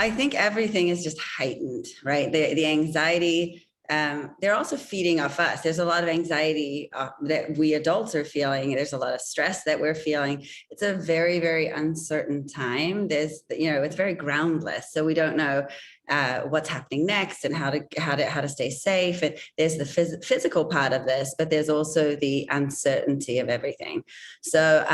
I think everything is just heightened, right? The anxiety, they're also feeding off us. There's a lot of anxiety that we adults are feeling. There's a lot of stress that we're feeling. It's a very, very uncertain time. It's very groundless. So we don't know what's happening next and how to stay safe. And there's the physical part of this, but there's also the uncertainty of everything. So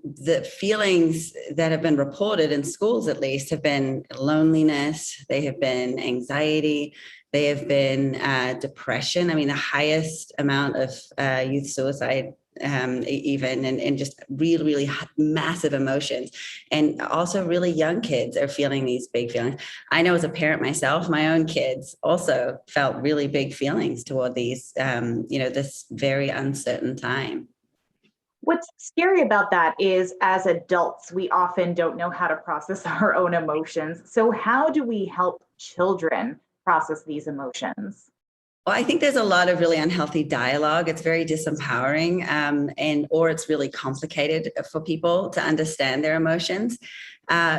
the feelings that have been reported in schools, at least, have been loneliness. They have been anxiety. They have been depression. I mean, the highest amount of youth suicide even, and just really, really massive emotions. And also really young kids are feeling these big feelings. I know as a parent myself, my own kids also felt really big feelings toward these, this very uncertain time. What's scary about that is as adults, we often don't know how to process our own emotions. So how do we help children process these emotions? Well, I think there's a lot of really unhealthy dialogue. It's very disempowering, or it's really complicated for people to understand their emotions.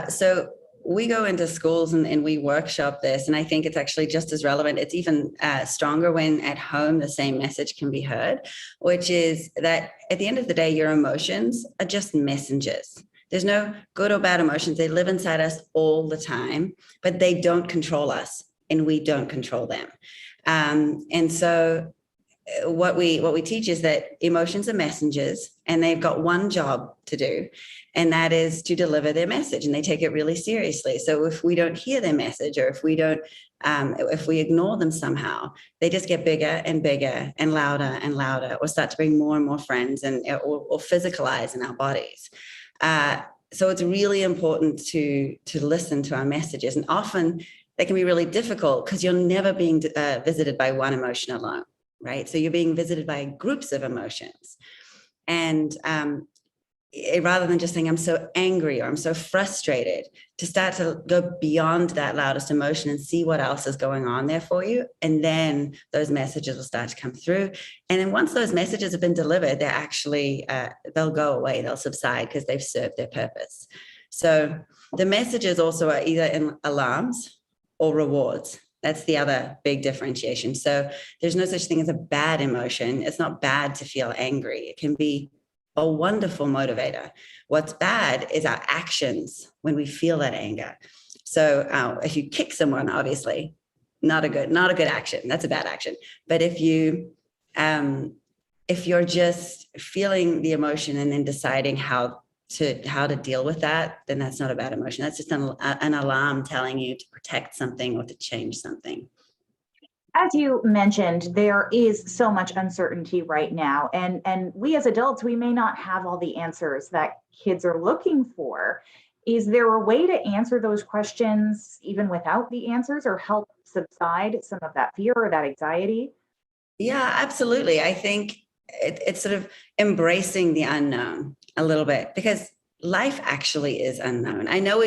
So we go into schools and we workshop this, and I think it's actually just as relevant. It's even stronger when at home the same message can be heard, which is that at the end of the day, your emotions are just messengers. There's no good or bad emotions. They live inside us all the time, but they don't control us, and we don't control them. And so what we teach is that emotions are messengers, and they've got one job to do, and that is to deliver their message, and they take it really seriously. So if we don't hear their message, or if we ignore them somehow, they just get bigger and bigger and louder, or start to bring more and more friends or physicalize in our bodies. So it's really important to listen to our messages, and often that can be really difficult because you're never being visited by one emotion alone, right? So you're being visited by groups of emotions. And rather than just saying, I'm so angry or I'm so frustrated, to start to go beyond that loudest emotion and see what else is going on there for you. And then those messages will start to come through. And then once those messages have been delivered, they're actually, they'll go away, they'll subside because they've served their purpose. So the messages also are either in alarms or rewards. That's the other big differentiation. So there's no such thing as a bad emotion. It's not bad to feel angry. It can be a wonderful motivator. What's bad is our actions when we feel that anger. So if you kick someone, obviously, not a good action. That's a bad action. But if you're just feeling the emotion and then deciding how to deal with that, then that's not a bad emotion. That's just an alarm telling you to protect something or to change something. As you mentioned, there is so much uncertainty right now, and we as adults, we may not have all the answers that kids are looking for. Is there a way to answer those questions even without the answers, or help subside some of that fear or that anxiety? Yeah, absolutely. I think it's sort of embracing the unknown a little bit, because life actually is unknown. I know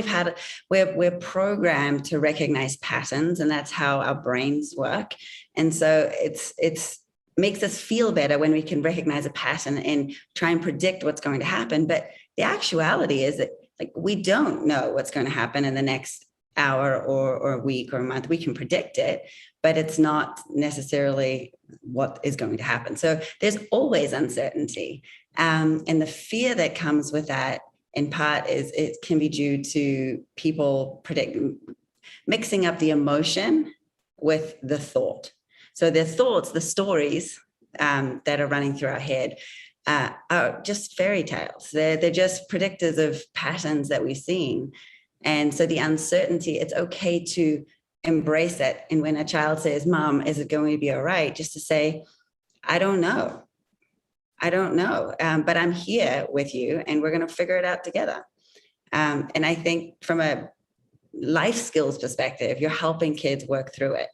we're programmed to recognize patterns, and that's how our brains work. And so it's makes us feel better when we can recognize a pattern and try and predict what's going to happen. But the actuality is that, like, we don't know what's going to happen in the next hour or a week or a month. We can predict it, but it's not necessarily what is going to happen. So there's always uncertainty. And the fear that comes with that, in part, is it can be due to people mixing up the emotion with the thought. So the thoughts, the stories that are running through our head are just fairy tales. They're just predictors of patterns that we've seen. And so the uncertainty, it's okay to embrace it. And when a child says, "Mom, is it going to be all right?" just to say, "I don't know. I don't know, but I'm here with you, and we're going to figure it out together." And I think from a life skills perspective, you're helping kids work through it.